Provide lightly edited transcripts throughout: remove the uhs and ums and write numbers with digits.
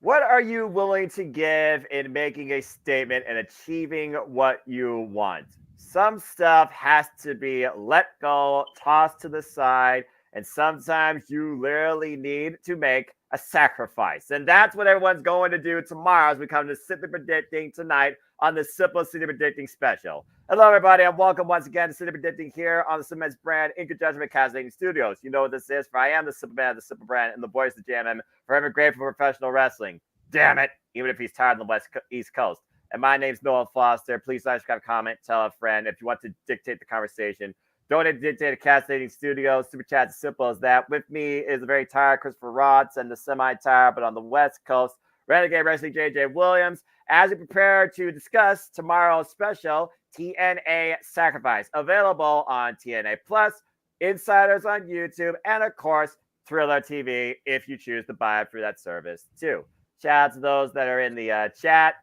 What are you willing to give in making a statement and achieving what you want? Some stuff has to be let go, tossed to the side, and sometimes you literally need to make a sacrifice. And that's what everyone's going to do tomorrow as we come to Simply Predicting tonight on the Simple City Predicting Special. Hello, everybody, and welcome once again to City Predicting here on the Cements brand in conjunction with Casting Studios. You know what this is, for I am the Simple Man of the Simple brand and the voice of JMM, forever grateful for professional wrestling. Damn it, even if he's tired on the East Coast. And my name's Noah Foster. Please subscribe, comment, tell a friend. If you want to dictate the conversation, donate to Dictate Casting Studios. Super chat's as simple as that. With me is the very tired Christopher Rods and the semi-tired, but on the West Coast, Renegade Wrestling JJ Williams, as we prepare to discuss tomorrow's special TNA Sacrifice, available on TNA Plus, Insiders on YouTube, and of course, Thriller TV if you choose to buy it through that service too. Shout out to those that are in the chat.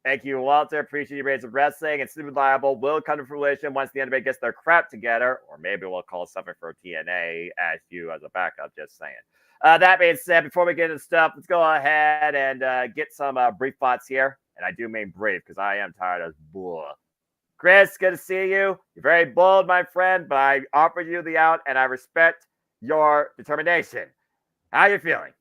Thank you, Walter. Appreciate you raising wrestling. And Super Reliable will come to fruition once the NBA gets their crap together, or maybe we'll call something for TNA as a backup. Just saying. That being said, before we get into stuff, let's go ahead and get some brief thoughts here. And I do mean brief because I am tired as bull. Chris, good to see you. You're very bold, my friend, but I offered you the out, and I respect your determination. How you feeling?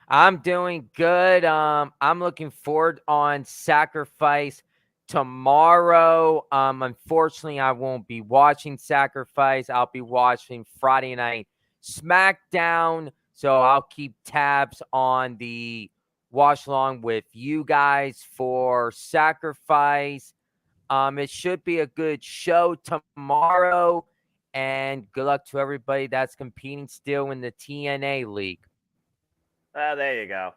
I'm doing good. I'm looking forward on Sacrifice tomorrow. Unfortunately, I won't be watching Sacrifice. I'll be watching Friday Night SmackDown. So I'll keep tabs on the watch along with you guys for Sacrifice. It should be a good show tomorrow. And good luck to everybody that's competing still in the TNA League. There you go.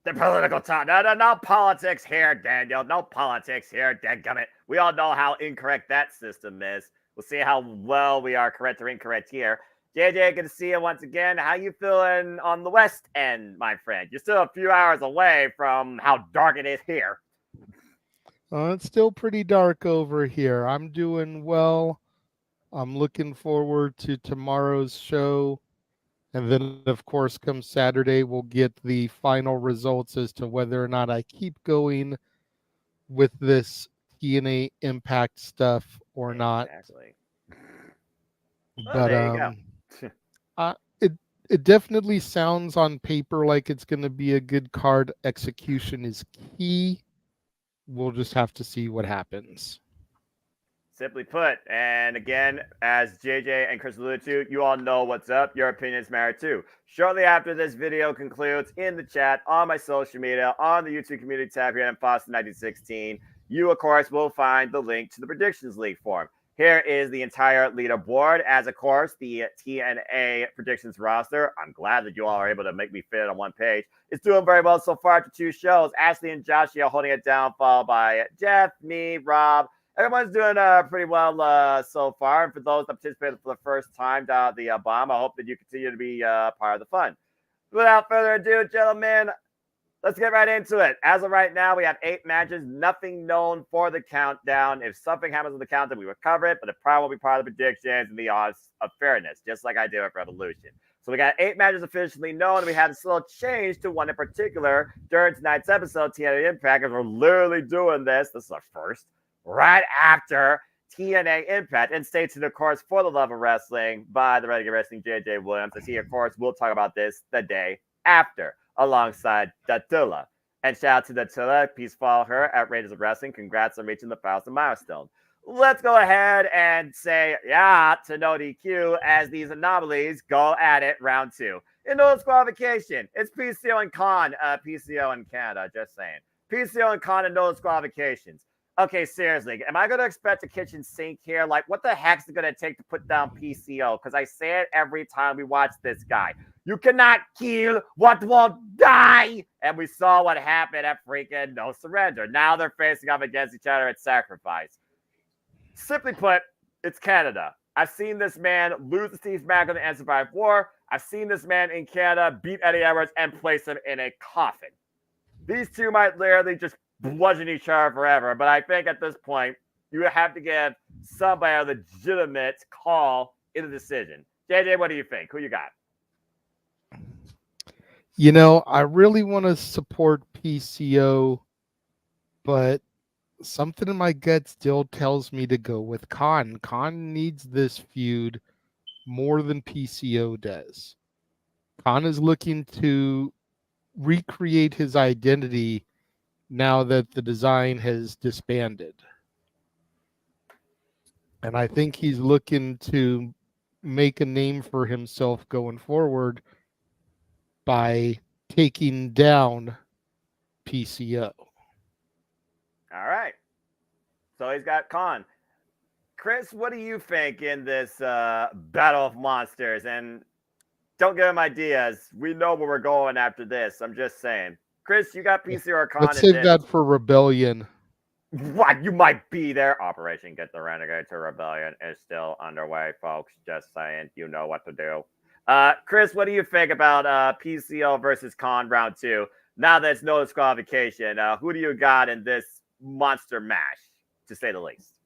The political talk. No politics here, Daniel. No politics here, dadgummit. We all know how incorrect that system is. We'll see how well we are correct or incorrect here. JJ, good to see you once again. How you feeling on the West End, my friend? You're still a few hours away from how dark it is here. It's still pretty dark over here. I'm doing well. I'm looking forward to tomorrow's show. And then, of course, come Saturday, we'll get the final results as to whether or not I keep going with this TNA Impact stuff or not. Exactly. But there you go. it definitely sounds on paper like it's going to be a good card. Execution is key. We'll just have to see what happens. Simply put, and again, as JJ and Chris alluded to, you all know what's up. Your opinions matter too. Shortly after this video concludes, in the chat, on my social media, on the YouTube community tab here at Foster 1916, you, of course, will find the link to the Predictions League form. Here is the entire leaderboard, as, of course, the TNA predictions roster. I'm glad that you all are able to make me fit it on one page. It's doing very well so far after two shows. Ashley and Joshie are holding it down, followed by Jeff, me, Rob. Everyone's doing pretty well so far. And for those that participated for the first time down at the bomb, I hope that you continue to be part of the fun. Without further ado, gentlemen, let's get right into it. As of right now, we have 8 matches, nothing known for the countdown. If something happens with the countdown, we will cover it, but it probably won't be part of the predictions and the odds of fairness, just like I did with Revolution. So we got 8 matches officially known. We had a little change to one in particular during tonight's episode, TNA Impact, because we're literally doing this. This is our first. Right after TNA Impact, and stay tuned, of course, for the love of wrestling by the Renegade Wrestling JJ Williams. As he, of course, will talk about this the day after, alongside Datula. And shout out to Datula. Please follow her at Raiders of Wrestling. Congrats on reaching the 1,000 milestone. Let's go ahead and say yeah to no DQ as these anomalies go at it round 2. In no disqualification, it's PCO and Khan, PCO in Canada, just saying. PCO and Khan and no disqualifications. Okay, seriously, am I going to expect a kitchen sink here? Like, what the heck is it going to take to put down PCO? Because I say it every time we watch this guy. You cannot kill what won't die. And we saw what happened at freaking No Surrender. Now they're facing off against each other at Sacrifice. Simply put, it's Canada. I've seen this man lose to Steve Macklin and survive war. I've seen this man in Canada beat Eddie Edwards and place him in a coffin. These two might literally just bludgeon each other forever, but I think at this point you have to give somebody a legitimate call in the decision. JJ, what do you think? Who you got? You know, I really want to support PCO, but something in my gut still tells me to go with Khan. Khan needs this feud more than PCO does. Khan is looking to recreate his identity now that the design has disbanded. And I think he's looking to make a name for himself going forward by taking down PCO. All right. So he's got Khan. Chris, what do you think in this battle of monsters? And don't give him ideas. We know where we're going after this. I'm just saying. Chris, you got PC or Khan Let's in save this? that for Rebellion. What? You might be there. Operation Get the Renegade to Rebellion is still underway, folks. Just saying. You know what to do. Chris, what do you think about PCO versus Khan round 2? Now there's no disqualification. Who do you got in this monster match, to say the least?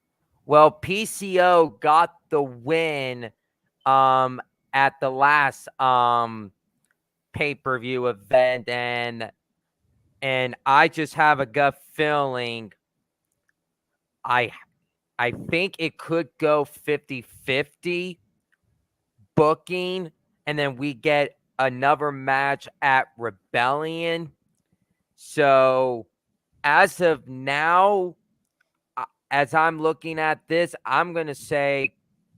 Well, PCO got the win at the last pay-per-view event, and I just have a gut feeling I think it could go 50-50 booking, and then we get another match at Rebellion. So as of now, as I'm looking at this, I'm going to say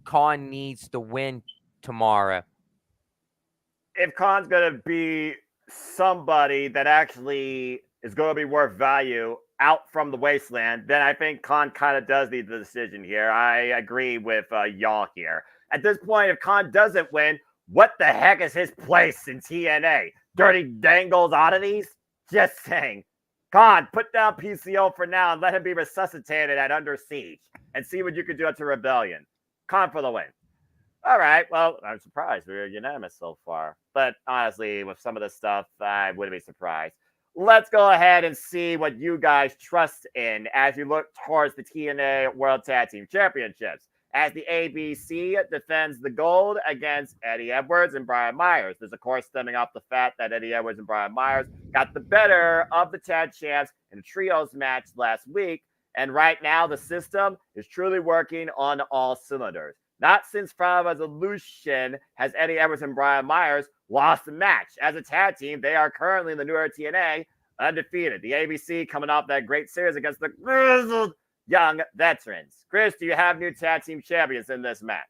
Khan needs to win tomorrow. If Khan's going to be somebody that actually is going to be worth value out from the wasteland, then I think Khan kind of does need the decision here. I agree with y'all here. At this point, if Khan doesn't win, what the heck is his place in TNA? Dirty Dangles Oddities? Just saying. Khan, put down PCO for now and let him be resuscitated at Under Siege and see what you can do to Rebellion. Khan for the win. All right. Well, I'm surprised we're unanimous so far. But honestly, with some of this stuff, I wouldn't be surprised. Let's go ahead and see what you guys trust in as you look towards the TNA World Tag Team Championships. As the ABC defends the gold against Eddie Edwards and Brian Myers. This, of course, stemming off the fact that Eddie Edwards and Brian Myers got the better of the tag champs in a trios match last week. And right now, the system is truly working on all cylinders. Not since Final Resolution has Eddie Edwards and Brian Myers lost a match. As a tag team, they are currently in the newer TNA undefeated. The ABC coming off that great series against the grizzled young veterans. Chris, do you have new tag team champions in this match?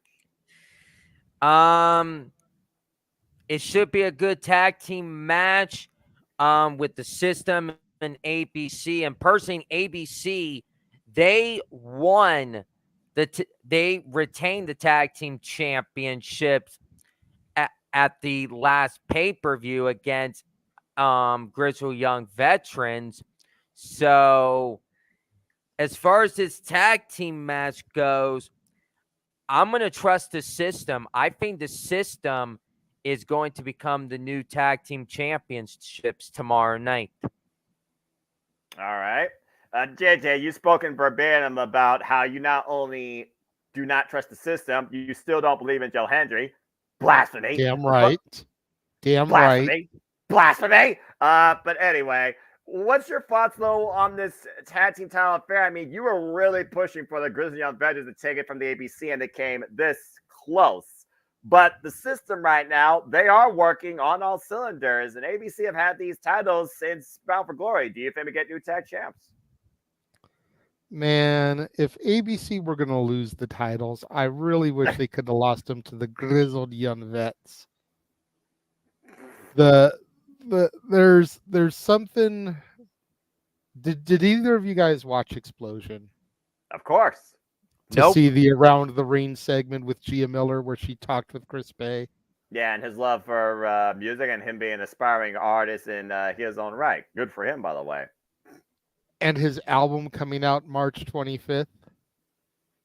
It should be a good tag team match with the system and ABC. And personally, ABC, they won they retained the tag team championships at the last pay-per-view against Grizzled Young Veterans. So as far as this tag team match goes, I'm going to trust the system. I think the system is going to become the new tag team championships tomorrow night. All right. JJ, you've spoken verbatim about how you not only do not trust the system, you still don't believe in Joe Hendry. Blasphemy. Damn right. Damn Blasphemy. right. Blasphemy. But anyway, what's your thoughts, though, on this tag team title affair? I mean, you were really pushing for the Grizzly Young Veterans to take it from the ABC, and they came this close. But the system right now, they are working on all cylinders, and ABC have had these titles since Bound for Glory. Do you think we get new tag champs? Man, if ABC were going to lose the titles, I really wish they could have lost them to the Grizzled Young Vets. There's something. Did either of you guys watch Explosion? Of course. To see the Around the Ring segment with Gia Miller where she talked with Chris Bay. Yeah, and his love for music and him being an aspiring artist in his own right. Good for him, by the way. And his album coming out March 25th.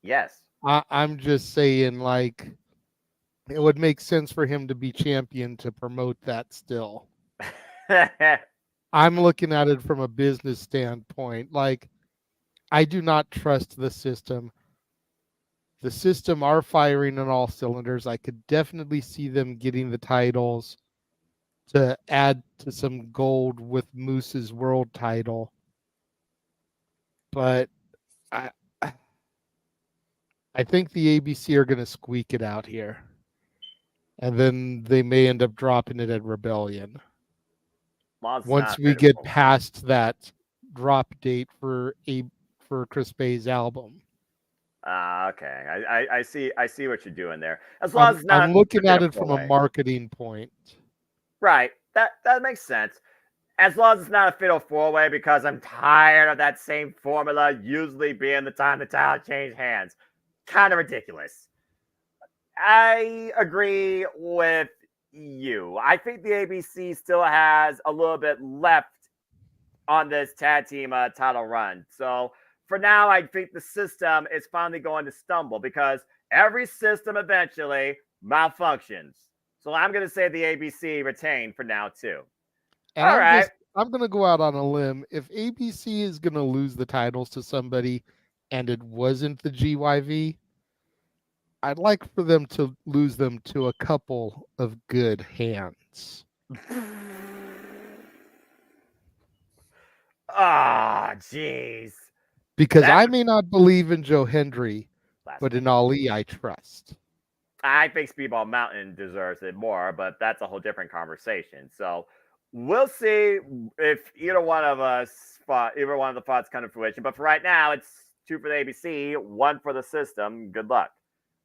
Yes. I'm just saying, like, it would make sense for him to be champion to promote that still. I'm looking at it from a business standpoint. Like, I do not trust the system. The system are firing on all cylinders. I could definitely see them getting the titles to add to some gold with Moose's world title. But I think the ABC are going to squeak it out here. And then they may end up dropping it at Rebellion. Once we get past that drop date for Chris Bay's album. Okay. I see what you're doing there. As long as it's not, I'm looking at it from a marketing point. Right. That makes sense. As long as it's not a fatal 4-way, because I'm tired of that same formula usually being the time the title changed hands. Kind of ridiculous. I agree with you. I think the ABC still has a little bit left on this tag team title run. So for now, I think the system is finally going to stumble because every system eventually malfunctions. So I'm going to say the ABC retained for now too. And I'm going to go out on a limb. If ABC is going to lose the titles to somebody and it wasn't the GYV, I'd like for them to lose them to a couple of good hands. Ah, jeez. Because I may not believe in Joe Hendry, but in Ali I trust. I think Speedball Mountain deserves it more, but that's a whole different conversation. So we'll see if either one of the thoughts come to fruition. But for right now, it's 2 for the ABC, 1 for the system. Good luck.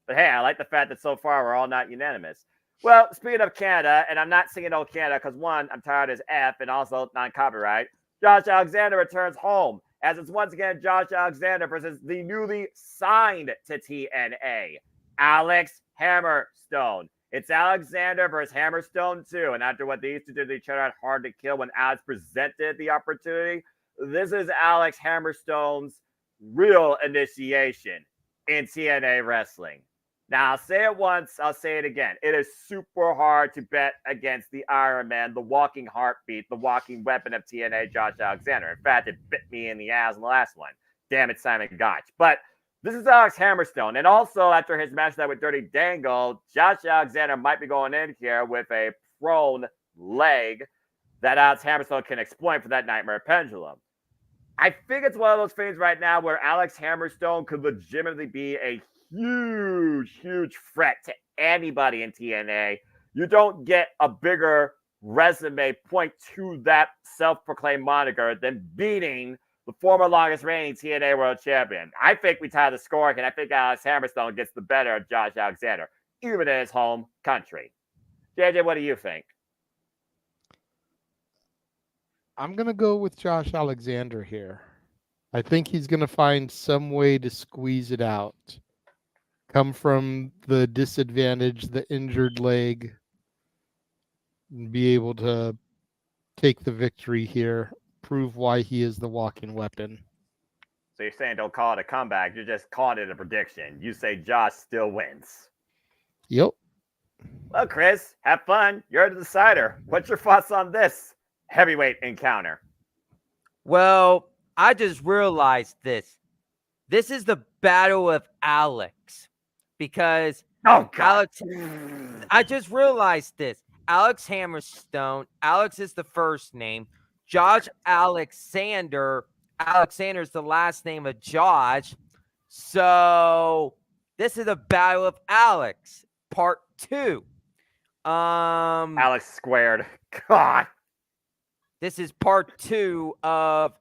But hey, I like the fact that so far we're all not unanimous. Well, speaking of Canada, and I'm not singing old Canada because 1, I'm tired as F, and also non-copyright. Josh Alexander returns home as it's once again Josh Alexander versus the newly signed to TNA, Alex Hammerstone. It's Alexander versus Hammerstone 2. And after what they used to do to each other at Hard to Kill when Alex presented the opportunity, this is Alex Hammerstone's real initiation in TNA wrestling. Now, I'll say it once, I'll say it again. It is super hard to bet against the Iron Man, the walking heartbeat, the walking weapon of TNA, Josh Alexander. In fact, it bit me in the ass in the last one. Damn it, Simon Gotch. But this is Alex Hammerstone. And also, after his match with Dirty Dangle, Josh Alexander might be going in here with a prone leg that Alex Hammerstone can exploit for that Nightmare Pendulum. I think it's one of those things right now where Alex Hammerstone could legitimately be a huge threat to anybody in TNA. You don't get a bigger resume point to that self-proclaimed moniker than beating the former longest reigning TNA World Champion. I think we tie the score, and I think Alex Hammerstone gets the better of Josh Alexander, even in his home country. JJ, what do you think? I'm going to go with Josh Alexander here. I think he's going to find some way to squeeze it out. Come from the disadvantage, the injured leg, and be able to take the victory here, prove why he is the walking weapon. So you're saying don't call it a comeback, you're just calling it a prediction. You say Josh still wins. Yep. Well, Chris, have fun. You're the decider. What's your thoughts on this heavyweight encounter? Well, I just realized this. This is the battle of Alex. Because Alex, I just realized this. Alex Hammerstone, Alex is the first name. Josh Alexander is the last name of Josh. So this is a battle of Alex, part 2. Alex squared. God. This is part 2 of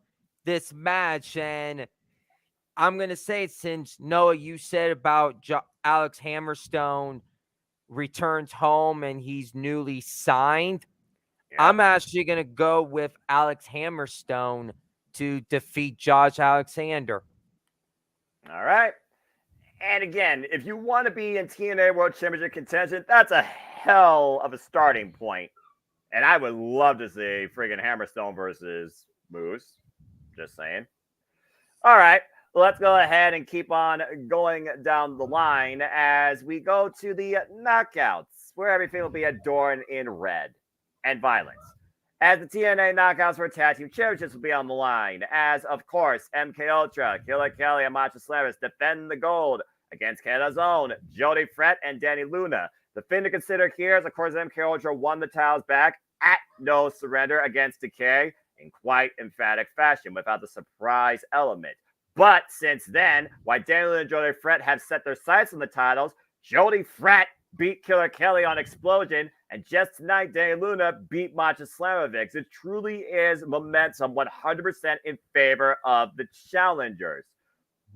this match, and I'm going to say, since Noah, you said about Alex Hammerstone returns home and he's newly signed, I'm actually going to go with Alex Hammerstone to defeat Josh Alexander. All right. And again, if you want to be in TNA World Championship contention, that's a hell of a starting point. And I would love to see friggin' Hammerstone versus Moose. Just saying. All right. Let's go ahead and keep on going down the line as we go to the knockouts, where everything will be adorned in red and violence. As the TNA knockouts for tag team championships will be on the line, as of course MK Ultra, Killer Kelly, and Macho Slavis defend the gold against Canada's own Jody Fret and Danny Luna. The thing to consider here is, of course, MK Ultra won the titles back at No Surrender against Decay in quite emphatic fashion without the surprise element. But since then, while Daniel and Jody Fret have set their sights on the titles, Jody Fret beat Killer Kelly on Explosion, and just tonight, Daniel Luna beat Macha Slamovic. It truly is momentum 100% in favor of the challengers.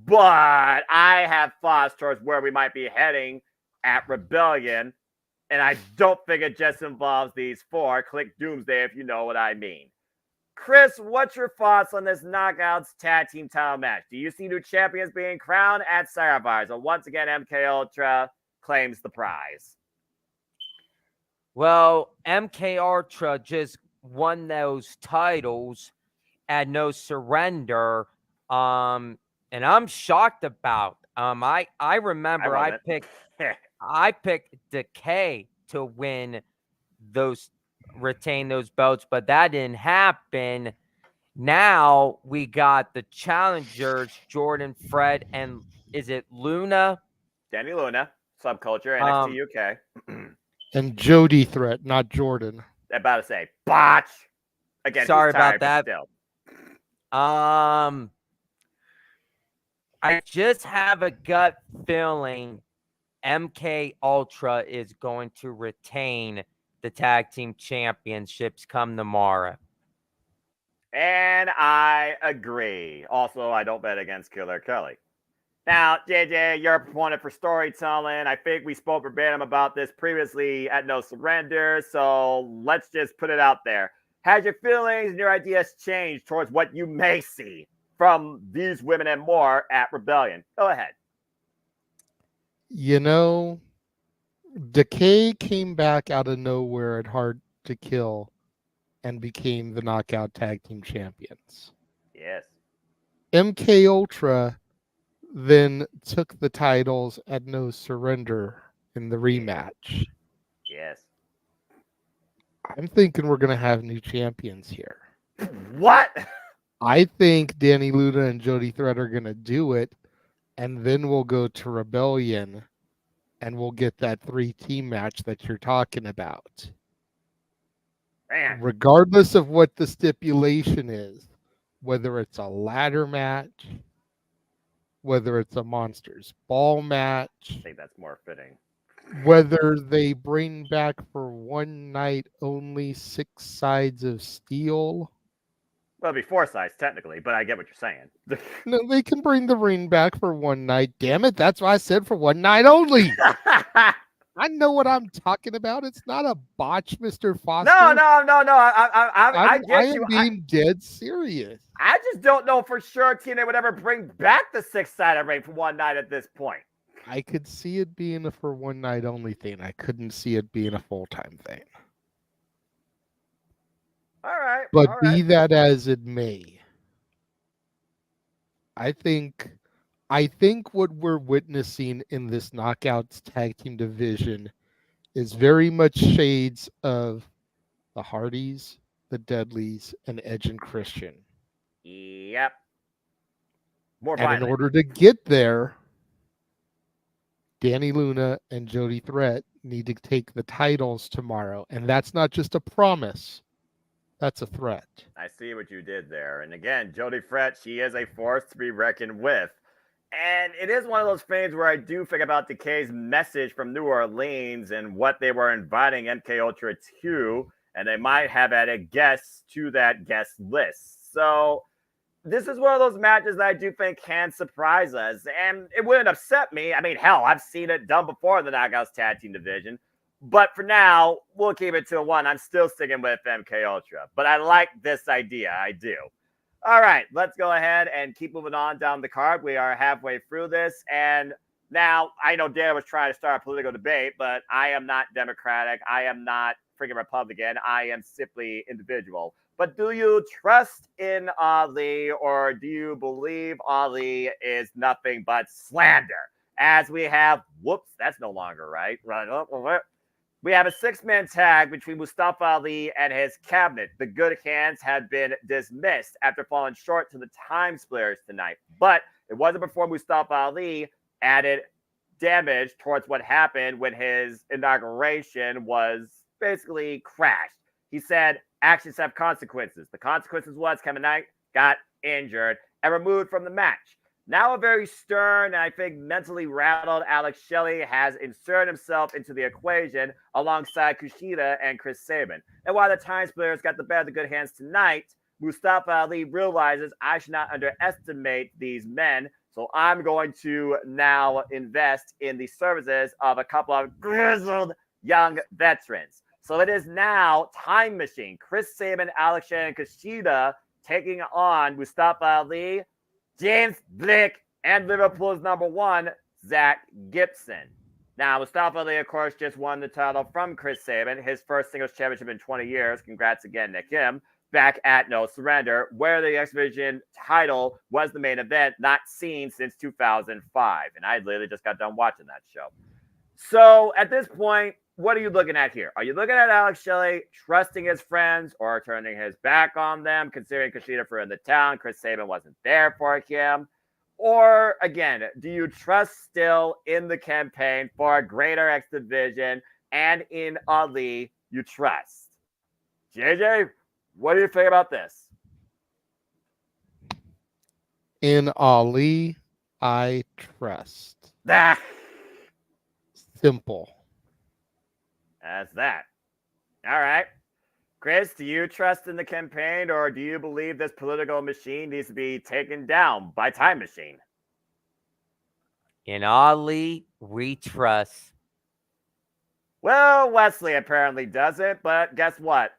But I have thoughts towards where we might be heading at Rebellion, and I don't think it just involves these four. Click Doomsday if you know what I mean. Chris, what's your thoughts on this Knockouts tag team title match? Do you see new champions being crowned at Sacrifice? And once again, MK Ultra claims the prize. Well, MK Ultra just won those titles at No Surrender. And I'm shocked about. I remember I picked Decay to win retain those belts, but that didn't happen. Now we got the challengers, Jordan, Fred, and is it Luna? Danny Luna, Subculture, NXT UK. And Jody Threat, not Jordan. About to say botch. Again, sorry tired, about that. Still. I just have a gut feeling MK Ultra is going to retain the tag team championships come tomorrow. And I agree. Also, I don't bet against Killer Kelly. Now, JJ, you're a proponent for storytelling. I think we spoke verbatim about this previously at No Surrender, so let's just put it out there. Has your feelings and your ideas changed towards what you may see from these women and more at Rebellion? Go ahead. You know, Decay came back out of nowhere at Hard to Kill and became the Knockout Tag Team Champions. Yes. MK Ultra then took the titles at No Surrender in the rematch. Yes. I'm thinking we're going to have new champions here. What? I think Danny Luna and Jody Threat are going to do it, and then we'll go to Rebellion, and we'll get that 3-team match that you're talking about. Man. Regardless of what the stipulation is, whether it's a ladder match, whether it's a Monsters Ball match, I think that's more fitting. whether they bring back for one night only 6 sides of steel. Well, it'd be 4 sides technically, but I get what you're saying. No, they can bring the ring back for one night. Damn it, that's why I said for one night only. I know what I'm talking about. It's not a botch, Mr. Foster. No. I get am you. being dead serious. I just don't know for sure TNA would ever bring back the 6-sided ring for one night at this point. I could see it being a for one night only thing. I couldn't see it being a full-time thing. All right. But all be right. that as it may, I think what we're witnessing in this Knockouts tag team division is very much shades of the Hardys, the Dudleys, and Edge and Christian. Yep. More And violent. in order to get there, Danny Luna and Jody Threat need to take the titles tomorrow. And that's not just a promise. That's a threat. I see what you did there. And again, Jody Fret, she is a force to be reckoned with. And it is one of those things where I do think about Decay's message from New Orleans and what they were inviting MK Ultra to, and they might have added guests to that guest list. So this is one of those matches that I do think can surprise us, and it wouldn't upset me. I mean, hell, I've seen it done before in the Knockouts Tag Team division. But for now, we'll keep it to 1. I'm still sticking with MK Ultra, but I like this idea. I do. All right, let's go ahead and keep moving on down the card. We are halfway through this, and now I know Dan was trying to start a political debate, but I am not Democratic. I am not freaking Republican. I am simply individual. But do you trust in Ali, or do you believe Ali is nothing but slander? As we have, whoops, that's no longer right. We have a 6-man tag between Mustafa Ali and his cabinet. The Good Hands had been dismissed after falling short to the Time Splitters tonight. But it wasn't before Mustafa Ali added damage towards what happened when his inauguration was basically crashed. He said actions have consequences. The consequences was Kevin Knight got injured and removed from the match. Now a very stern and I think mentally rattled Alex Shelley has inserted himself into the equation alongside Kushida and Chris Sabin. And while the Time Splitters got the better of the good hands tonight, Mustafa Ali realizes I should not underestimate these men. So I'm going to now invest in the services of a couple of grizzled young veterans. So it is now Time Machine, Chris Sabin, Alex Shelley, and Kushida taking on Mustafa Ali, James Blake, and Liverpool's number one, Zach Gibson. Now, Mustafa Ali, of course, just won the title from Chris Sabin, his first singles championship in 20 years. Congrats again, Nick Kim, back at No Surrender, where the X Division title was the main event, not seen since 2005. And I literally just got done watching that show. So at this point, what are you looking at here? Are you looking at Alex Shelley trusting his friends or turning his back on them, considering Kushida for in the town? Chris Sabin wasn't there for him. Or again, do you trust still in the campaign for a greater X Division and in Ali you trust? JJ, what do you think about this? In Ali, I trust. Ah, Simple. that's that. All right. Chris, do you trust in the campaign or do you believe this political machine needs to be taken down by Time Machine? In Ali, we trust. Well, Wesley apparently doesn't, but guess what?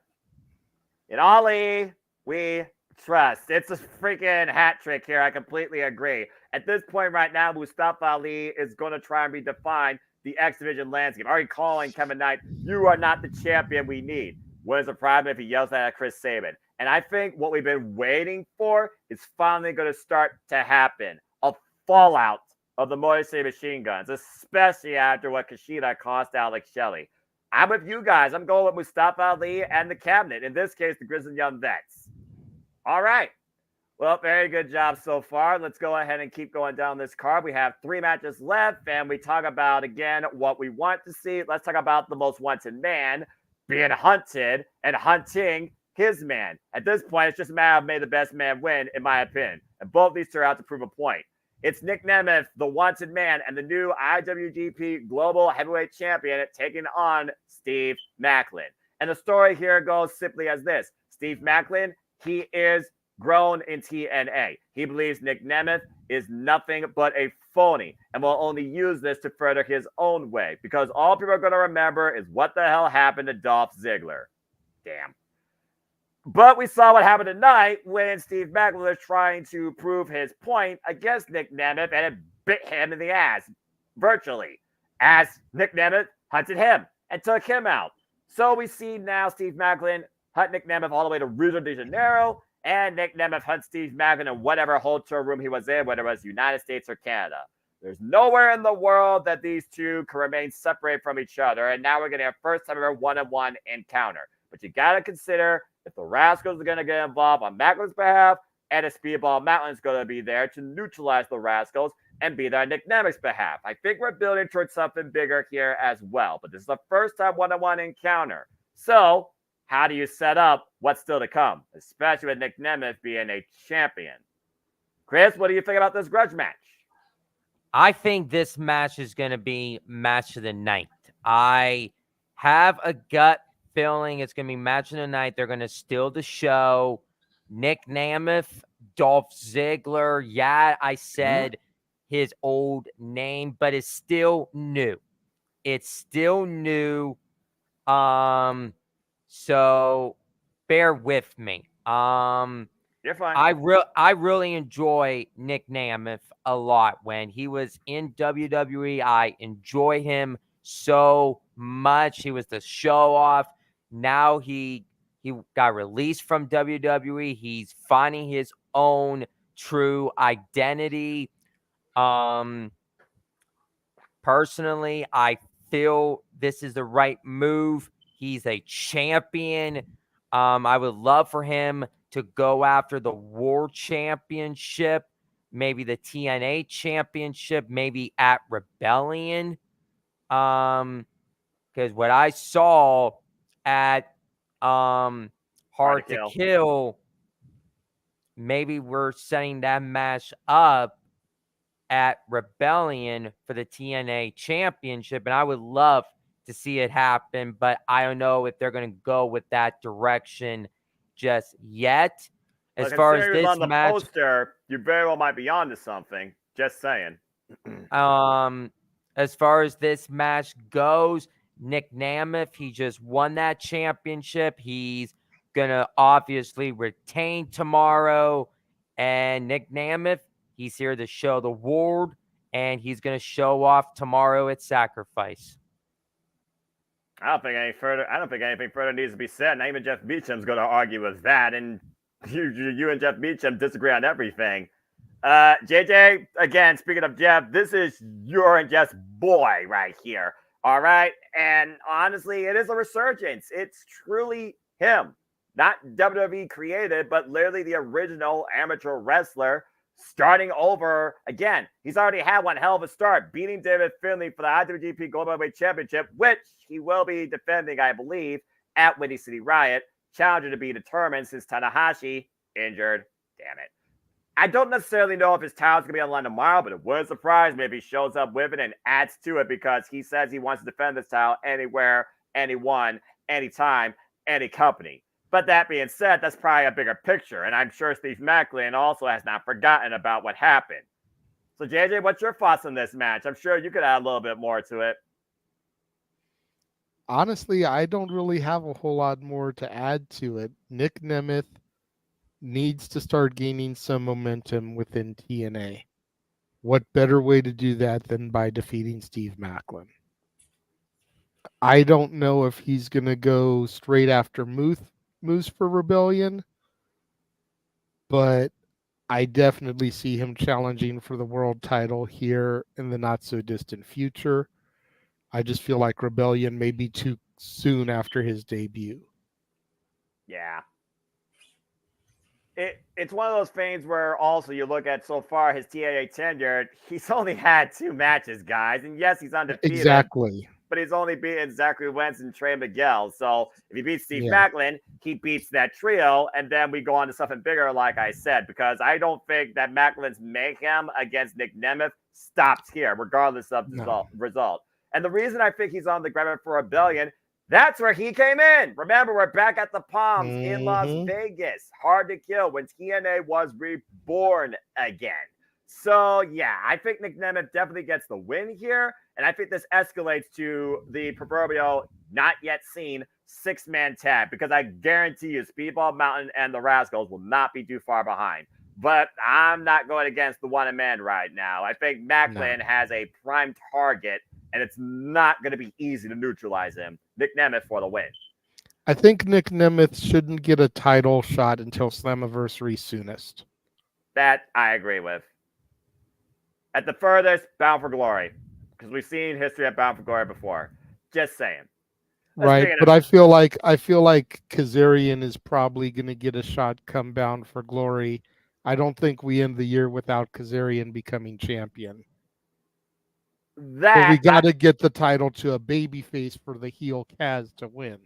In Ali, we trust. It's a freaking hat trick here. I completely agree. At this point right now, Mustafa Ali is going to try and redefine the X Division landscape. Already calling Kevin Knight, you are not the champion we need. What is the problem if he yells that at Chris Sabin? And I think what we've been waiting for is finally going to start to happen. A fallout of the Motor City Machine Guns, especially after what Kushida cost Alex Shelley. I'm with you guys. I'm going with Mustafa Ali and the cabinet. In this case, the Grizzled Young Vets. All right. Well, very good job so far. Let's go ahead and keep going down this card. We have 3 matches left, and we talk about, again, what we want to see. Let's talk about the most wanted man being hunted and hunting his man. At this point, it's just a matter of may the best man win, in my opinion. And both these turn out to prove a point. It's Nick Nemeth, the wanted man, and the new IWGP Global Heavyweight Champion taking on Steve Maclin. And the story here goes simply as this. Steve Maclin, he is grown in TNA. He believes Nick Nemeth is nothing but a phony and will only use this to further his own way because all people are going to remember is what the hell happened to Dolph Ziggler. Damn. But we saw what happened tonight when Steve Maclin was trying to prove his point against Nick Nemeth and it bit him in the ass, virtually, as Nick Nemeth hunted him and took him out. So we see now Steve Maclin hunt Nick Nemeth all the way to Rio de Janeiro, and Nick Nemeth hunts Steve Maclin in whatever hotel room he was in, whether it was United States or Canada. There's nowhere in the world that these two can remain separated from each other, and now we're getting a first time ever one-on-one encounter. But you got to consider if the Rascals are going to get involved on Macklin's behalf, and if Speedball Maclin's going to be there to neutralize the Rascals and be there on Nick Nemeth's behalf. I think we're building towards something bigger here as well. But this is the first time one-on-one encounter. So how do you set up what's still to come, especially with Nick Nemeth being a champion? Chris, what do you think about this grudge match? I think this match is going to be match of the night. I have a gut feeling it's going to be match of the night. They're going to steal the show. Nick Nemeth, Dolph Ziggler. Yeah, I said his old name, but it's still new. It's still new. So bear with me. You're fine. I really enjoy Nick Nemeth a lot. When he was in WWE, I enjoy him so much. He was the show off. Now he got released from WWE. He's finding his own true identity. Personally, I feel this is the right move. He's a champion. I would love for him to go after the World Championship, maybe the TNA Championship, maybe at Rebellion. Because what I saw at Hard to Kill, maybe we're setting that match up at Rebellion for the TNA Championship, and I would love to see it happen, but I don't know if they're going to go with that direction just yet. As far as this on the match, poster, you very well might be onto something. Just saying. As far as this match goes, Nick Nemeth, he just won that championship. He's gonna obviously retain tomorrow, and Nick Nemeth, he's here to show the world, and he's gonna show off tomorrow at Sacrifice. I don't think anything further needs to be said. Not even Jeff Beecham's going to argue with that, and you and Jeff Beecham disagree on everything. JJ, again, speaking of Jeff, this is your and Jeff's boy right here. All right, and honestly, it is a resurgence. It's truly him, not WWE created, but literally the original amateur wrestler. Starting over again, he's already had one hell of a start, beating David Finlay for the IWGP Global Heavyweight Championship, which he will be defending, I believe, at Windy City Riot. Challenger to be determined since Tanahashi injured. Damn it. I don't necessarily know if his title's going to be on the line tomorrow, but it wouldn't surprise me if he shows up with it and adds to it because he says he wants to defend this title anywhere, anyone, anytime, any company. But that being said, that's probably a bigger picture, and I'm sure Steve Macklin also has not forgotten about what happened. So, JJ, what's your thoughts on this match? I'm sure you could add a little bit more to it. Honestly, I don't really have a whole lot more to add to it. Nick Nemeth needs to start gaining some momentum within TNA. What better way to do that than by defeating Steve Macklin? I don't know if he's going to go straight after Moose for Rebellion, but I definitely see him challenging for the world title here in the not so distant future. I just feel like Rebellion may be too soon after his debut. Yeah. It's one of those things where also you look at so far his TNA tenure, he's only had 2 matches, guys. And yes, he's undefeated. Exactly. But he's only beaten Zachary Wentz and Trey Miguel. So if he beats Steve Macklin, he beats that trio. And then we go on to something bigger, like I said, because I don't think that Macklin's mayhem against Nick Nemeth stops here, regardless of the result. And the reason I think he's on the ground for Rebellion, that's where he came in. Remember, we're back at the Palms in Las Vegas. Hard to Kill when TNA was reborn again. So, yeah, I think Nick Nemeth definitely gets the win here. And I think this escalates to the proverbial not yet seen 6-man tag because I guarantee you Speedball Mountain and the Rascals will not be too far behind. But I'm not going against the one-man right now. I think Macklin has a prime target, and it's not going to be easy to neutralize him. Nick Nemeth for the win. I think Nick Nemeth shouldn't get a title shot until Slammiversary soonest. That I agree with. At the furthest, Bound for Glory. Because we've seen history at Bound for Glory before. Just saying. Right, but I feel like Kazarian is probably going to get a shot come Bound for Glory. I don't think we end the year without Kazarian becoming champion. But we got to get the title to a babyface for the heel Kaz to win.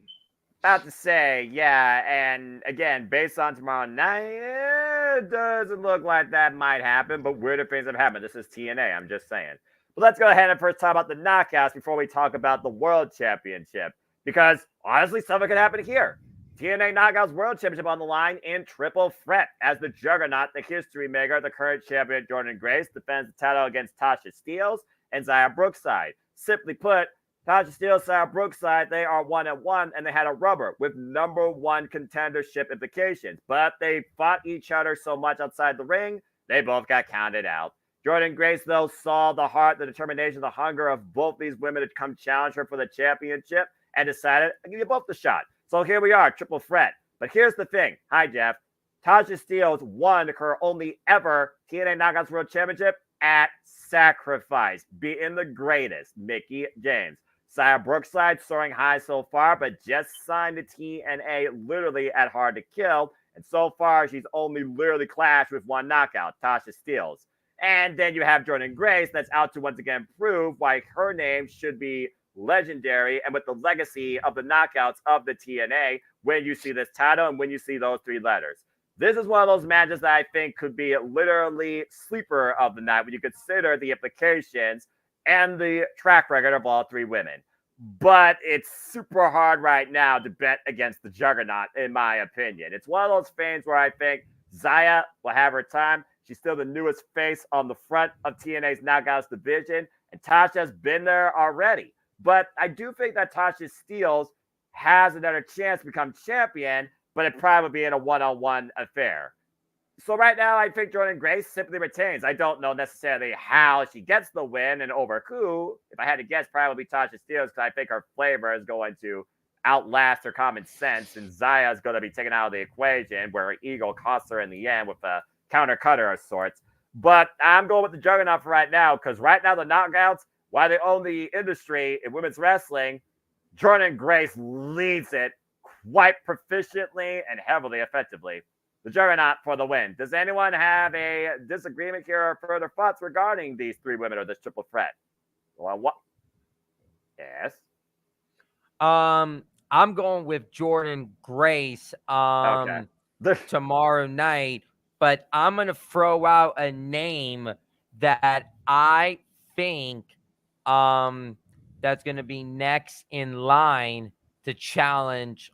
About to say, yeah, and again, based on tomorrow night, it doesn't look like that might happen, but weirder things have happened. This is TNA, I'm just saying. But let's go ahead and first talk about the knockouts before we talk about the World Championship. Because, honestly, something could happen here. TNA Knockouts World Championship on the line in triple threat as the Juggernaut, the history maker, the current champion Jordan Grace, defends the title against Tasha Steelz and Zaya Brookside. Simply put, Tasha Steelz, Zaya Brookside, they are 1-1, and they had a rubber with #1 contendership implications. But they fought each other so much outside the ring, they both got counted out. Jordan Grace, though, saw the heart, the determination, the hunger of both these women to come challenge her for the championship and decided, I'll give you both the shot. So here we are, triple threat. But here's the thing. Hi, Jeff. Tasha Steelz won her only ever TNA Knockouts World Championship at Sacrifice, beating the greatest, Mickie James. Zaya Brookside soaring high so far, but just signed to TNA literally at Hard to Kill. And so far, she's only literally clashed with one knockout, Tasha Steelz. And then you have Jordan Grace that's out to once again prove why her name should be legendary and with the legacy of the knockouts of the TNA when you see this title and when you see those 3 letters. This is one of those matches that I think could be literally sleeper of the night when you consider the implications and the track record of all 3 women. But it's super hard right now to bet against the Juggernaut, in my opinion. It's one of those things where I think Zaya will have her time. She's still the newest face on the front of TNA's Knockouts division, and Tasha's been there already. But I do think that Tasha Steelz has another chance to become champion, but it probably be in a one-on-one affair. So right now, I think Jordynne Grace simply retains. I don't know necessarily how she gets the win and over who. If I had to guess, probably Tasha Steelz, because I think her flavor is going to outlast her common sense, and Zaya is going to be taken out of the equation, where her ego costs her in the end with a counter cutter of sorts. But I'm going with the Juggernaut for right now, because right now the Knockouts, while they own the industry in women's wrestling, Jordynne Grace leads it quite proficiently and heavily effectively. The Juggernaut for the win. Does anyone have a disagreement here or further thoughts regarding these 3 women or this triple threat? Well, what? Yes. I'm going with Jordynne Grace Okay. tomorrow night, but I'm going to throw out a name that I think that's going to be next in line to challenge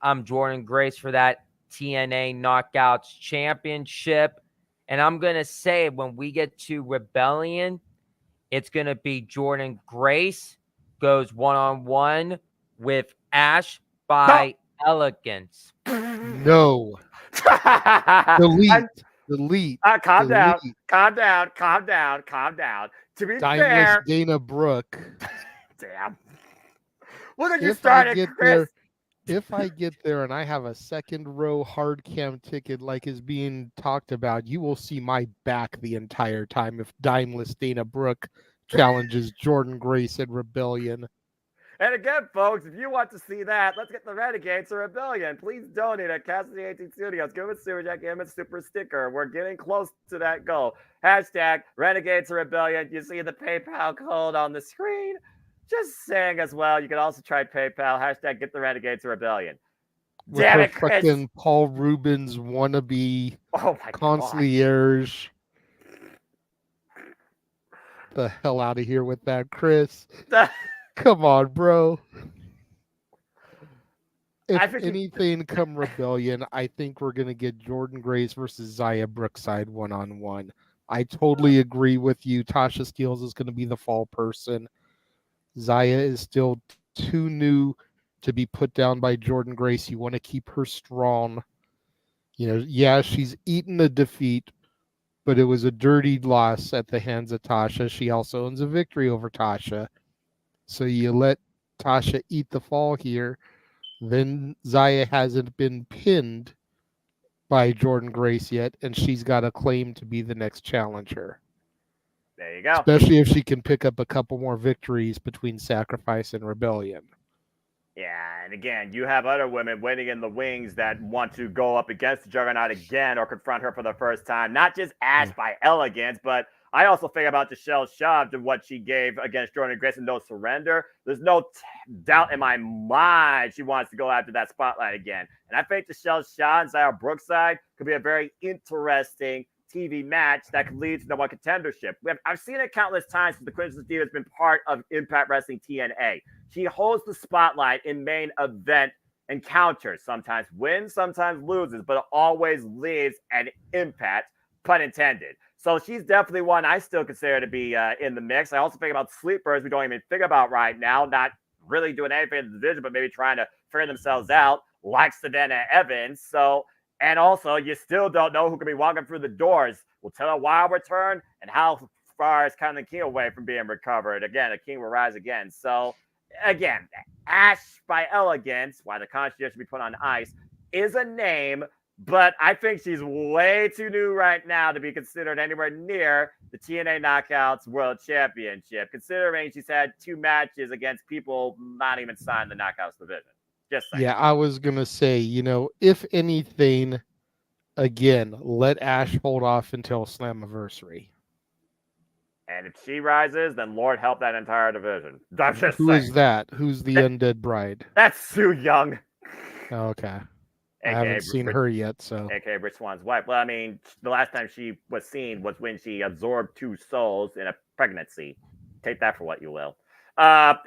Jordynne Grace for that TNA Knockouts Championship. And I'm going to say when we get to Rebellion, it's going to be Jordynne Grace goes one-on-one with Ash by Elegance. No. Delete. Calm down. To be fair, Dana Brooke. Damn. Look at you started, Chris. If I get there and I have a second row hard cam ticket like is being talked about, you will see my back the entire time if Dimeless Dana Brooke challenges Jordynne Grace at Rebellion. And again, folks, if you want to see that, let's get the Renegades to Rebellion. Please donate at Cassidy 18 Studios. Give us Super Jack, give us Super Sticker. We're getting close to that goal. Hashtag Renegades to Rebellion. You see the PayPal code on the screen. Just saying as well, you can also try PayPal. Hashtag Get the Renegades to Rebellion. With Damn her it, Chris. fucking Paul Rubens wannabe concierge. The hell out of here with that, Chris. Come on, bro. If anything come Rebellion, I think we're going to get Jordynne Grace versus Zaya Brookside one-on-one. I totally agree with you. Tasha Steelz is going to be the fall person. Zaya is still too new to be put down by Jordynne Grace. You want to keep her strong. You know, yeah, she's eaten a defeat, but it was a dirty loss at the hands of Tasha. She also owns a victory over Tasha. So you let Tasha eat the fall here. Then Zaya hasn't been pinned by Jordynne Grace yet, and she's got a claim to be the next challenger. There you go. Especially if she can pick up a couple more victories between Sacrifice and Rebellion. Yeah, and again, you have other women waiting in the wings that want to go up against the Juggernaut again or confront her for the first time. Not just Ash by Elegance, but I also think about Michelle Shaw and what she gave against Jordynne Grace and No Surrender. There's no doubt in my mind she wants to go after that spotlight again. And I think Michelle Shaw and Zaya Brookside could be a very interesting TV match that could lead to the one contendership. I've seen it countless times since the Crimson Diva has been part of Impact Wrestling TNA. She holds the spotlight in main event encounters. Sometimes wins, sometimes loses, but always leaves an impact, pun intended. So she's definitely one I still consider to be in the mix. I also think about sleepers we don't even think about right now, not really doing anything in the division, but maybe trying to figure themselves out, like Savannah Evans. So, and also, you still don't know who could be walking through the doors. We'll tell a wild return and how far is kind of the king away from being recovered. Again, the king will rise again. So, again, Ash by Elegance, why the concierge should be put on ice, is a name, but I think she's way too new right now to be considered anywhere near the TNA Knockouts World Championship, considering she's had 2 matches against people not even signed the Knockouts division. Just saying. Yeah, I was going to say, you know, if anything, again, let Ash hold off until Slammiversary. And if she rises, then Lord help that entire division. I'm just Who saying. is that? Who's the undead bride? That's Sue Young, Okay. I aka haven't seen her yet, so. aka Rich Swan's wife. Well, I mean, the last time she was seen was when she absorbed 2 souls in a pregnancy. Take that for what you will.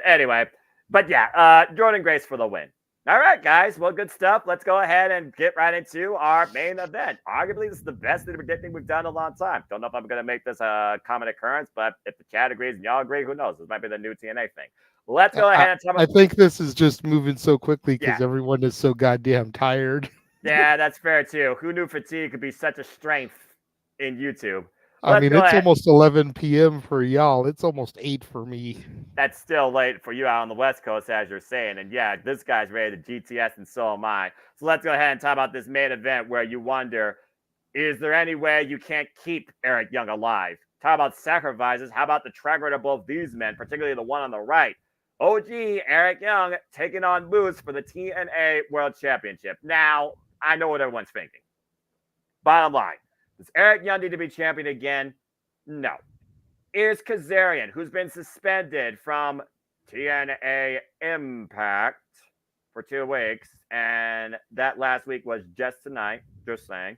Anyway, but yeah, Jordan Grace for the win. All right, guys. Well, good stuff. Let's go ahead and get right into our main event. Arguably, this is the best predicting we've done in a long time. Don't know if I'm going to make this a common occurrence, but if the chat agrees and y'all agree, who knows? This might be the new TNA thing. Let's go ahead and talk I about. think this is just moving so quickly because Yeah. everyone is so goddamn tired. Yeah, that's fair too. Who knew fatigue could be such a strength in YouTube? I Let's mean, go it's ahead. almost 11 p.m. for y'all. It's almost 8 for me. That's still late for you out on the West Coast, as you're saying. And yeah, this guy's ready to GTS, and so am I. So let's go ahead and talk about this main event where you wonder, is there any way you can't keep Eric Young alive? Talk about sacrifices. How about the track record of both these men, particularly the one on the right? OG Eric Young taking on Moose for the TNA World Championship. Now, I know what everyone's thinking. Bottom line, does Eric Young need to be champion again? No. Is Kazarian, who's been suspended from TNA Impact for 2 weeks, and that last week was just tonight, just saying,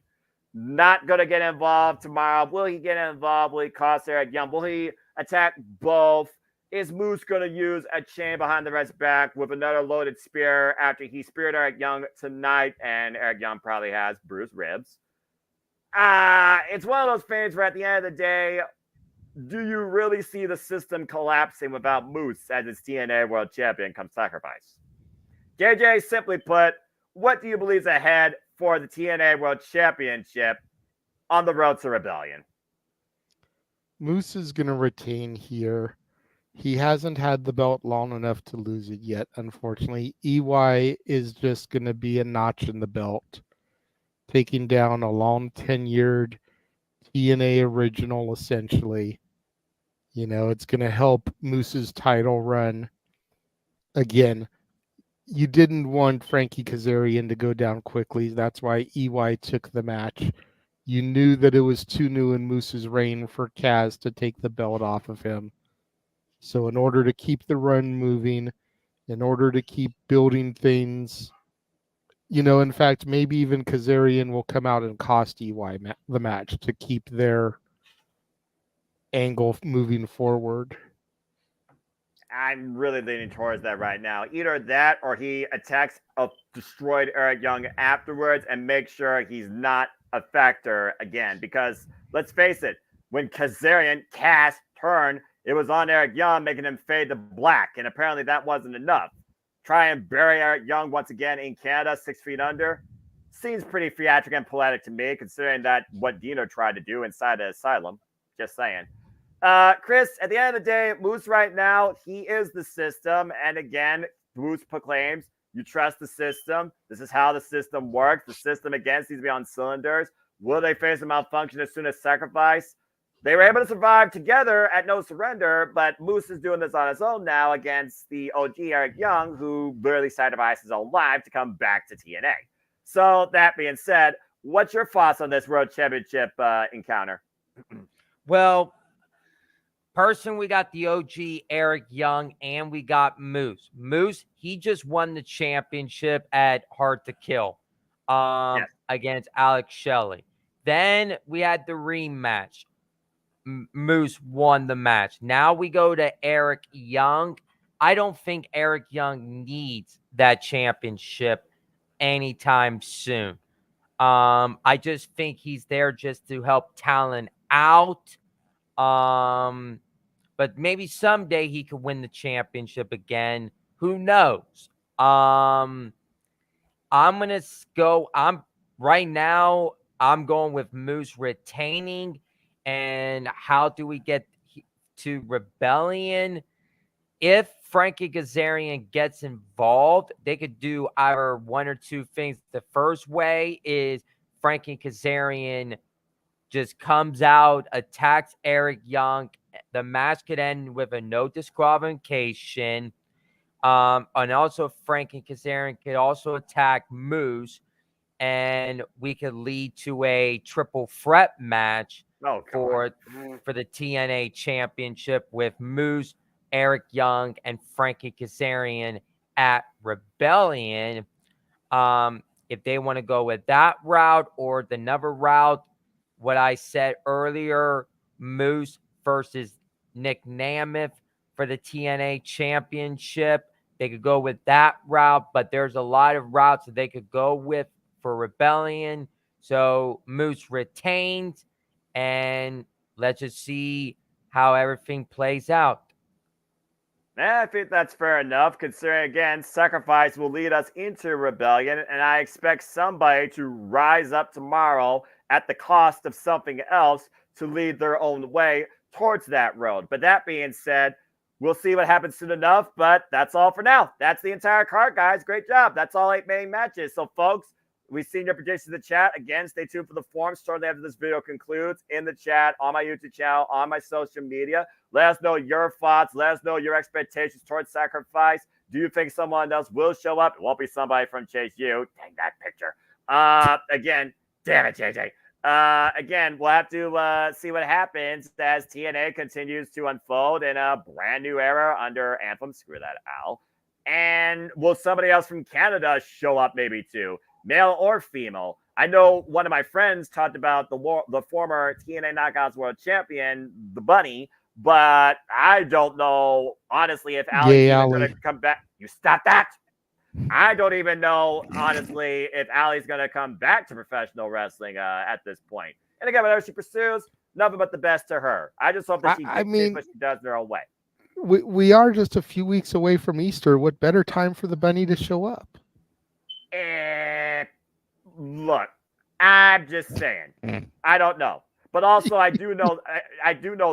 not going to get involved tomorrow. Will he get involved? Will he cost Eric Young? Will he attack both? Is Moose going to use a chain behind the red's back with another loaded spear after he speared Eric Young tonight? And Eric Young probably has bruised ribs. It's one of those things where at the end of the day, do you really see the system collapsing without Moose as its TNA World Champion come sacrifice? JJ, simply put, what do you believe is ahead for the TNA World Championship on the road to Rebellion? Moose is going to retain here. He hasn't had the belt long enough to lose it yet, unfortunately. EY is just going to be a notch in the belt, taking down a long tenured TNA original, essentially. You know, it's going to help Moose's title run. Again, you didn't want Frankie Kazarian to go down quickly. That's why EY took the match. You knew that it was too new in Moose's reign for Kaz to take the belt off of him. So in order to keep the run moving, in order to keep building things, you know, in fact, maybe even Kazarian will come out and cost EY the match to keep their angle moving forward. I'm really leaning towards that right now. Either that or he attacks a destroyed Eric Young afterwards and makes sure he's not a factor again. Because let's face it, when Kazarian cast turn, it was on Eric Young, making him fade to black. And apparently that wasn't enough. Try and bury Eric Young once again in Canada, 6 feet under. Seems pretty theatrical and poetic to me, considering that what Dino tried to do inside the asylum. Just saying. Chris, at the end of the day, Moose right now, he is the system. And again, Moose proclaims, you trust the system. This is how the system works. The system, again, seems to be on cylinders. Will they face a malfunction as soon as sacrifice? They were able to survive together at No Surrender, but Moose is doing this on his own now against the OG Eric Young, who literally sacrificed his own life to come back to TNA. So that being said, what's your thoughts on this World Championship encounter? Well, personally, we got the OG Eric Young and we got Moose. Moose, he just won the championship at Hard to Kill against Alex Shelley. Then we had the rematch. Moose won the match. Now we go to Eric Young. I don't think Eric Young needs that championship anytime soon. I just think he's there just to help talent out. But maybe someday he could win the championship again. Who knows? I'm gonna go. Right now. I'm going with Moose retaining. And how do we get to Rebellion? If Frankie Kazarian gets involved, they could do either one or two things. The first way is Frankie Kazarian just comes out, attacks Eric Young. The match could end with a no disqualification. And also Frankie Kazarian could also attack Moose. and we could lead to a triple threat match Oh, for God. the TNA championship with Moose, Eric Young, and Frankie Kazarian at Rebellion. If they want to go with that route or the another route, what I said earlier, Moose versus Nick Nemeth for the TNA championship, they could go with that route, but there's a lot of routes that they could go with for Rebellion. So Moose retains, and let's just see how everything plays out. I think that's fair enough, considering, again, sacrifice will lead us into rebellion, and I expect somebody to rise up tomorrow at the cost of something else to lead their own way towards that road. But that being said, we'll see what happens soon enough, but that's all for now. That's the entire card, guys. Great job. That's all 8 main matches. So, folks, we've seen your predictions in the chat. Again, stay tuned for the forums shortly after this video concludes in the chat, on my YouTube channel, on my social media. Let us know your thoughts. Let us know your expectations towards Sacrifice. Do you think someone else will show up? It won't be somebody from Chase U. Dang that picture. Again, damn it, JJ. Again, we'll have to see what happens as TNA continues to unfold in a brand new era under Anthem. Screw that, Al. And will somebody else from Canada show up maybe too? Male or female? I know one of my friends talked about the former TNA Knockouts World Champion, the Bunny, but I don't know, honestly, if Allie's going to come back. You stop that. I don't even know, honestly, if Allie's going to come back to professional wrestling at this point. And again, whatever she pursues, nothing but the best to her. I just hope that she gets what she does in her own way. We are just a few weeks away from Easter. What better time for the Bunny to show up? Look, I'm just saying. I don't know. But also, I do know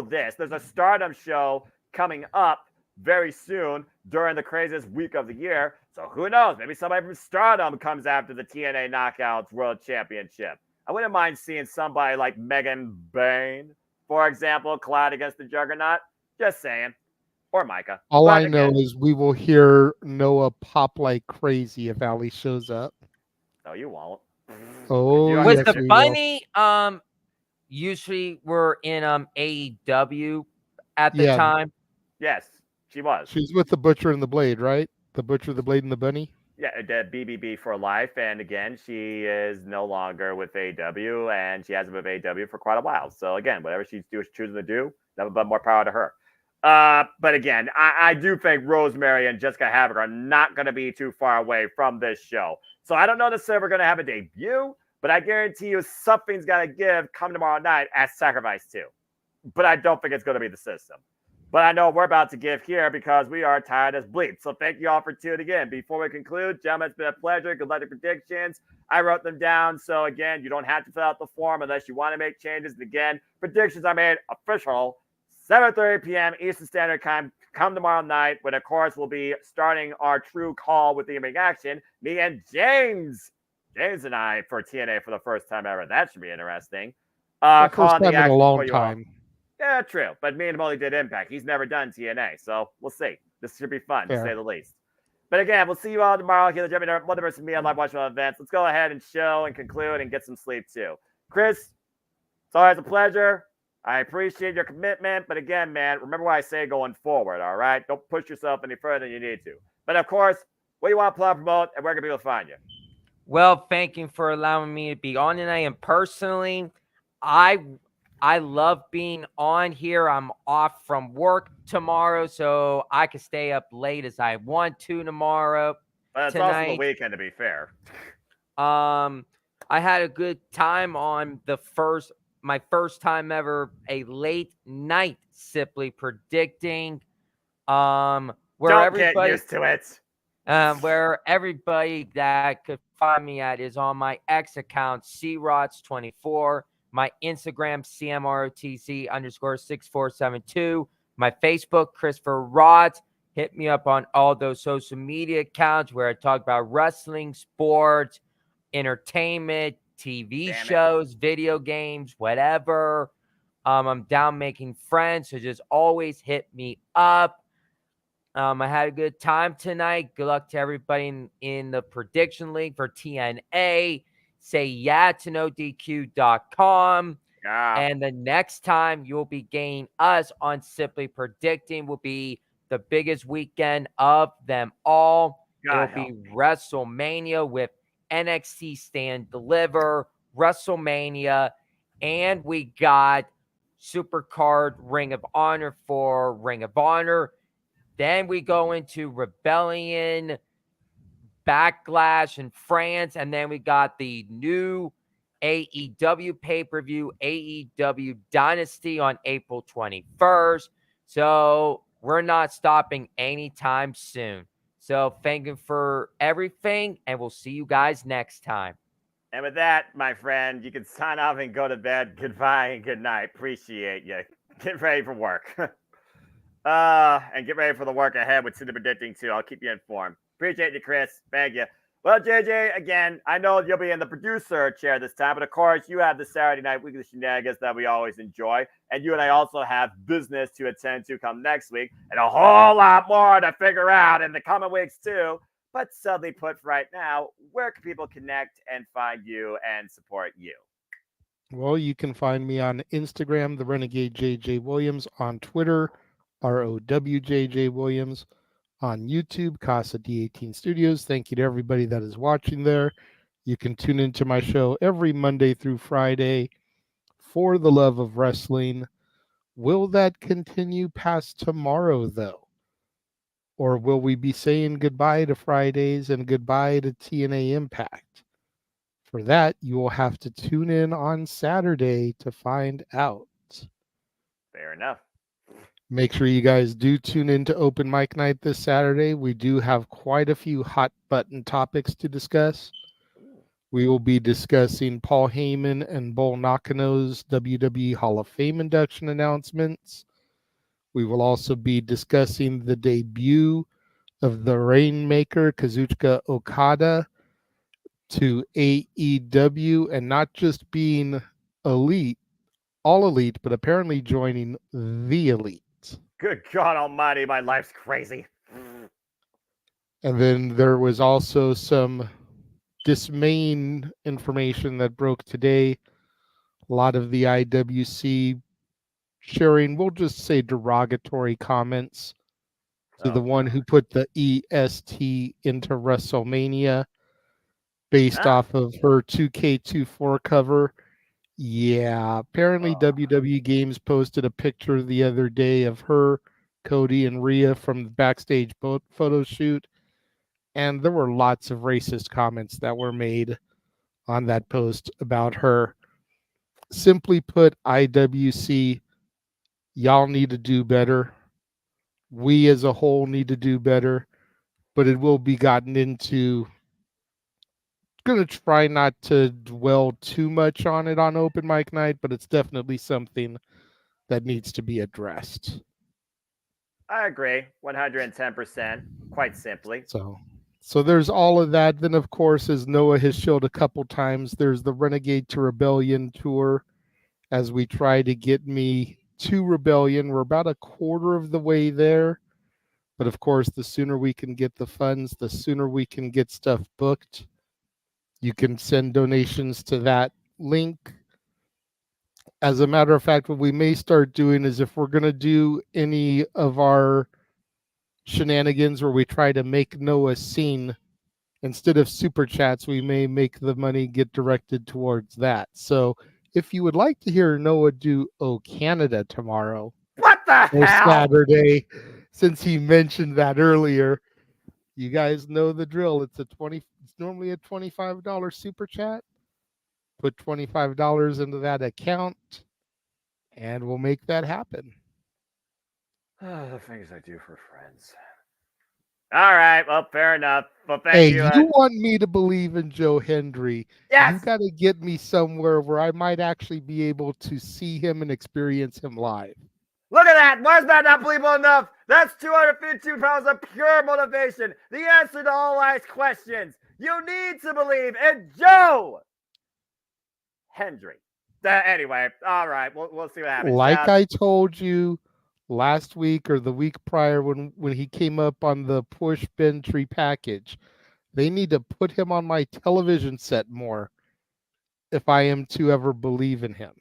this. There's a Stardom show coming up very soon during the craziest week of the year. So who knows? Maybe somebody from Stardom comes after the TNA Knockouts World Championship. I wouldn't mind seeing somebody like Megan Bayne, for example, collide against the Juggernaut. Just saying. Or Micah. All I know is we will hear Noah pop like crazy if Allie shows up. No, you won't. Oh, was the Bunny usually were in AEW at the time? Yes, she was. She's with the Butcher and the Blade, right? The Butcher, the Blade, and the Bunny? Yeah, BBB for life. And again, she is no longer with AEW, and she hasn't been with AEW for quite a while. So again, whatever she's choosing to do, nothing but more power to her. But again, I do think Rosemary and Jessica Havoc are not going to be too far away from this show. So I don't know necessarily we're going to have a debut, but I guarantee you something's got to give come tomorrow night at Sacrifice 2. But I don't think it's going to be the system. But I know we're about to give here because we are tired as bleep. So thank you all for tuning in. Before we conclude, gentlemen, it's been a pleasure. Good luck to predictions. I wrote them down. So again, you don't have to fill out the form unless you want to make changes. And again, predictions are made official 7:30 p.m. Eastern Standard Time. Come tomorrow night, when of course we'll be starting our true call with the ring action. Me and James and I for TNA for the first time ever. That should be interesting. First time in a long time. Yeah, true. But me and him only did Impact. He's never done TNA, so we'll see. This should be fun, to say the least. But again, we'll see you all tomorrow here. One versus me on Live Watch Events. Let's go ahead and show and conclude and get some sleep too. Chris, it's always a pleasure. I appreciate your commitment. But again, man, remember what I say going forward, all right? Don't push yourself any further than you need to. But of course, what do you want to plug, promote, and where can people find you? Well, thank you for allowing me to be on tonight. And personally, I love being on here. I'm off from work tomorrow, so I can stay up late as I want to tomorrow. But it's also the weekend, to be fair. I had a good time on my first time ever, a late night simply predicting. Don't get used to it. Where everybody that could find me at is on my X account, CROTS24. My Instagram, CMROTC_6472. My Facebook, Christopher Rods. Hit me up on all those social media accounts where I talk about wrestling, sports, entertainment, TV shows, video games, whatever. I'm down making friends, so just always hit me up. I had a good time tonight. Good luck to everybody in the prediction league for TNA. say yeah to nodq.com. Yeah. And the next time you'll be getting us on Simply Predicting will be the biggest weekend of them all. God It'll help be me. WrestleMania with NXT Stand Deliver, WrestleMania, and we got Supercard Ring of Honor for Ring of Honor. Then we go into Rebellion, Backlash in France, and then we got the new AEW pay-per-view, AEW Dynasty on April 21st. So we're not stopping anytime soon. So thank you for everything, and we'll see you guys next time. And with that, my friend, you can sign off and go to bed. Goodbye and good night. Appreciate you. Get ready for work. And get ready for the work ahead with City Predicting too. I'll keep you informed. Appreciate you, Chris. Thank you. Well, JJ, again, I know you'll be in the producer chair this time, but of course, you have the Saturday night weekly shenanigans that we always enjoy. And you and I also have business to attend to come next week, and a whole lot more to figure out in the coming weeks, too. But sadly put for right now, where can people connect and find you and support you? Well, you can find me on Instagram, the Renegade JJ Williams, on Twitter, ROWJJ Williams, on YouTube, Casa D18 Studios. Thank you to everybody that is watching there. You can tune into my show every Monday through Friday for the love of wrestling. Will that continue past tomorrow, though? Or will we be saying goodbye to Fridays and goodbye to TNA Impact? For that, you will have to tune in on Saturday to find out. Fair enough. Make sure you guys do tune in to Open Mic Night this Saturday. We do have quite a few hot button topics to discuss. We will be discussing Paul Heyman and Bull Nakano's WWE Hall of Fame induction announcements. We will also be discussing the debut of the Rainmaker Kazuchika Okada to AEW, and not just being elite, all elite, but apparently joining the elite. Good God Almighty, my life's crazy. And then there was also some dismaying information that broke today. A lot of the IWC sharing, we'll just say, derogatory comments to the one who put the EST into WrestleMania based off of her 2K24 cover. Yeah, apparently WWE Games posted a picture the other day of her, Cody, and Rhea from the backstage photo shoot, and there were lots of racist comments that were made on that post about her. Simply put, IWC, y'all need to do better. We as a whole need to do better, but it will be gotten into. Going to try not to dwell too much on it on Open Mic Night, but it's definitely something that needs to be addressed. I agree, 110%, quite simply. So there's all of that. Then, of course, as Noah has showed a couple times, there's the Renegade to Rebellion tour. As we try to get me to Rebellion, we're about a quarter of the way there. But of course, the sooner we can get the funds, the sooner we can get stuff booked. You can send donations to that link. As a matter of fact, what we may start doing is if we're going to do any of our shenanigans where we try to make Noah seen, instead of super chats, we may make the money get directed towards that. So if you would like to hear Noah do Oh Canada tomorrow, what the or hell? Saturday, since he mentioned that earlier, you guys know the drill. It's normally a $25 super chat. Put $25 into that account, and we'll make that happen. The things I do for friends. All right, well, fair enough. Well, thank Hey, you. you want me to believe in Joe Hendry? Yes. You got to get me somewhere where I might actually be able to see him and experience him live. Look at that. Why is that not believable enough? That's 252 pounds of pure motivation. The answer to all life's questions. You need to believe in Joe Hendry. Anyway, all right. We'll see what happens. Like I told you last week or the week prior when he came up on the Push Bentry package, they need to put him on my television set more. if I am to ever believe in him.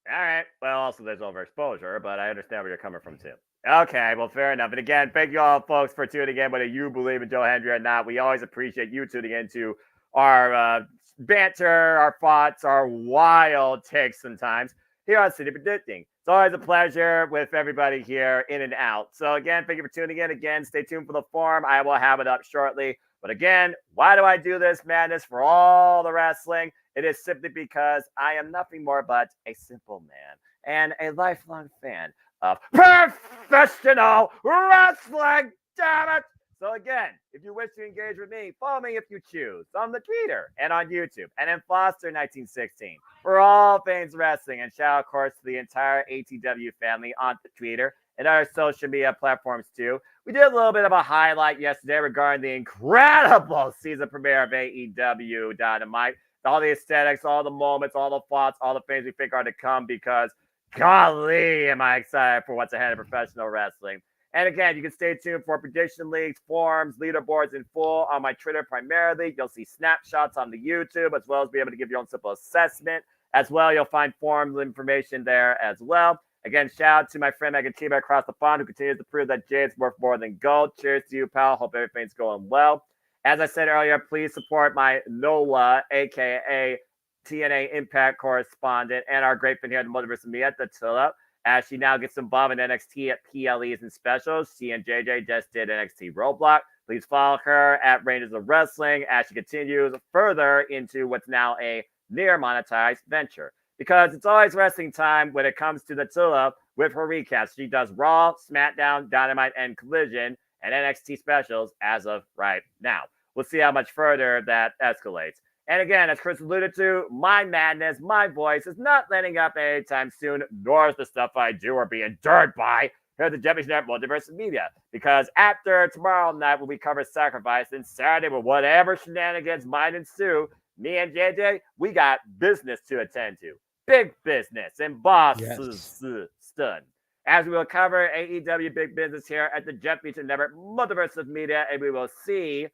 All right. Well, also there's overexposure, but I understand where you're coming from too. Okay, well, fair enough. And again, thank you all, folks, for tuning in. Whether you believe in Joe Hendry or not, we always appreciate you tuning into our banter, our thoughts, our wild takes sometimes here on City Predicting. It's always a pleasure with everybody here in and out. So again, thank you for tuning in. Again, stay tuned for the forum. I will have it up shortly. But again, why do I do this madness for all the wrestling? It is simply because I am nothing more but a simple man and a lifelong fan of professional wrestling. Damn it! So again, if you wish to engage with me, follow me if you choose on the Twitter and on YouTube and in Foster1916 for all things wrestling. And shout out, of course, to the entire ATW family on the Twitter and our social media platforms too. We did a little bit of a highlight yesterday regarding the incredible season premiere of AEW Dynamite. All the aesthetics, all the moments, all the thoughts, all the things we think are to come because, golly, am I excited for what's ahead of professional wrestling. And again, you can stay tuned for prediction leagues, forums, leaderboards in full on my Twitter primarily. You'll see snapshots on the YouTube, as well as be able to give your own simple assessment. As well, you'll find forums information there as well. Again, shout out to my friend Megan Tiba across the pond who continues to prove that Jade's worth more than gold. Cheers to you, pal. Hope everything's going well. As I said earlier, please support my NOLA, a.k.a. TNA Impact correspondent, and our great friend here at the Multiverse of Mia, Attila, as she now gets involved in NXT at PLEs and specials. She and JJ just did NXT Roadblock. Please follow her at Rangers of Wrestling as she continues further into what's now a near monetized venture. Because it's always wrestling time when it comes to the Attila with her recaps. She does Raw, SmackDown, Dynamite, and Collision, and NXT specials as of right now. We'll see how much further that escalates. And again, as Chris alluded to, my madness, my voice is not letting up anytime soon, nor is the stuff I do or be endured by here at the Jeffy's Net Multiverse Media. Because after tomorrow night, when we cover Sacrifice, and Saturday, with whatever shenanigans might ensue, me and JJ, we got business to attend to. Big business and bosses stood. As we will cover AEW Big Business here at the Jeff Beaton Network Multiverse of Media, and we will see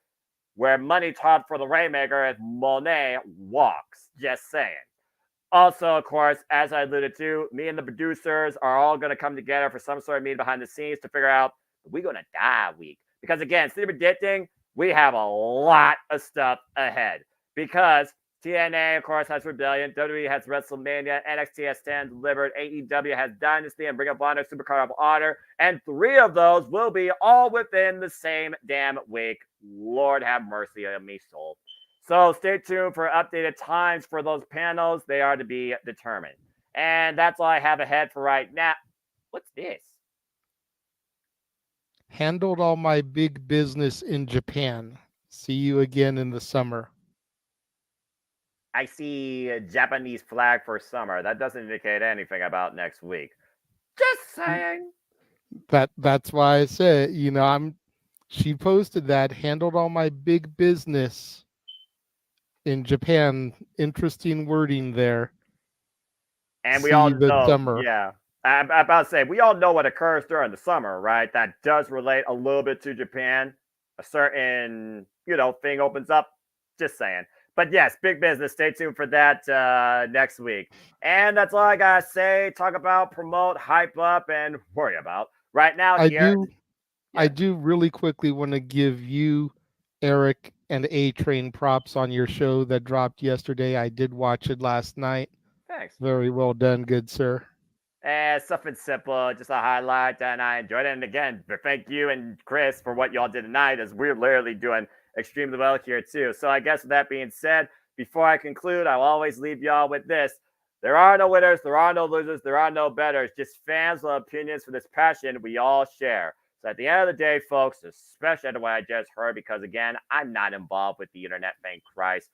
where money talked for the Rainmaker as Monet walks. Just saying. Also, of course, as I alluded to, me and the producers are all going to come together for some sort of meeting behind the scenes to figure out we're going to die week. Because again, City Predicting, we have a lot of stuff ahead. Because TNA, of course, has Rebellion. WWE has WrestleMania. NXT has Stand Delivered. AEW has Dynasty and Ring of Honor, Supercard of Honor. And 3 of those will be all within the same damn week. Lord have mercy on me, soul. So stay tuned for updated times for those panels. They are to be determined. And that's all I have ahead for right now. What's this? Handled all my big business in Japan. See you again in the summer. I see a Japanese flag for summer. That doesn't indicate anything about next week. Just saying. That's why I said, she posted that, handled all my big business in Japan. Interesting wording there. And we See all the know, summer. yeah. I'm about to say, we all know what occurs during the summer, right? That does relate a little bit to Japan. A certain, thing opens up. Just saying. But yes, big business. Stay tuned for that next week. And that's all I got to say. Talk about, promote, hype up, and worry about. Right now, I do really quickly want to give you, Eric, and A-Train props on your show that dropped yesterday. I did watch it last night. Thanks. Very well done, good sir. Something simple, just a highlight, and I enjoyed it. And again, thank you and Chris for what y'all did tonight, as we're literally doing extremely well here too. So I guess with that being said, before I conclude, I'll always leave y'all with this. There are no winners, there are no losers, there are no betters, just fans with opinions for this passion we all share. So at the end of the day, folks, especially after what I just heard, because again, I'm not involved with the internet, thank Christ.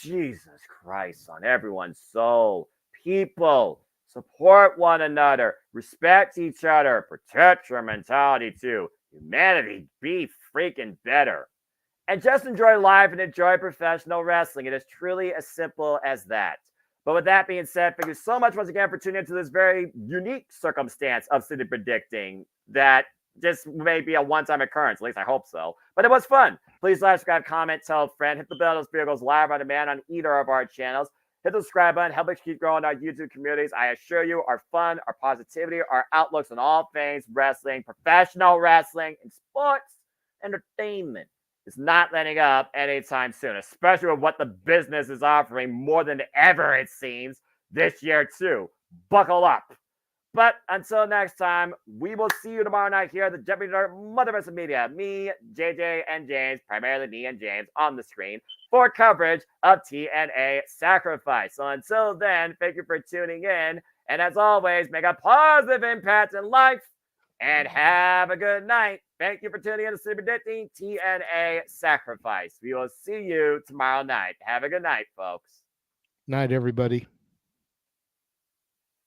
Jesus Christ on everyone's soul. People, support one another, respect each other, protect your mentality too. Humanity, be freaking better. And just enjoy life and enjoy professional wrestling. It is truly as simple as that. But with that being said, thank you so much once again for tuning into this very unique circumstance of City Predicting that just maybe a one-time occurrence. At least I hope so. But it was fun. Please like, subscribe, comment, tell a friend. Hit the bell. This video goes live on demand on either of our channels. Hit the subscribe button. Help us keep growing our YouTube communities. I assure you, our fun, our positivity, our outlooks on all things wrestling, professional wrestling, and sports entertainment is not letting up anytime soon, especially with what the business is offering more than ever, it seems, this year too. Buckle up. But until next time, we will see you tomorrow night here at the Jumping Dirt Motherverse of Media. Me, JJ, and James, primarily me and James, on the screen for coverage of TNA Sacrifice. So until then, thank you for tuning in. And as always, make a positive impact in life and have a good night. Thank you for tuning in to Super Predicting TNA Sacrifice. We will see you tomorrow night. Have a good night, folks. Night, everybody.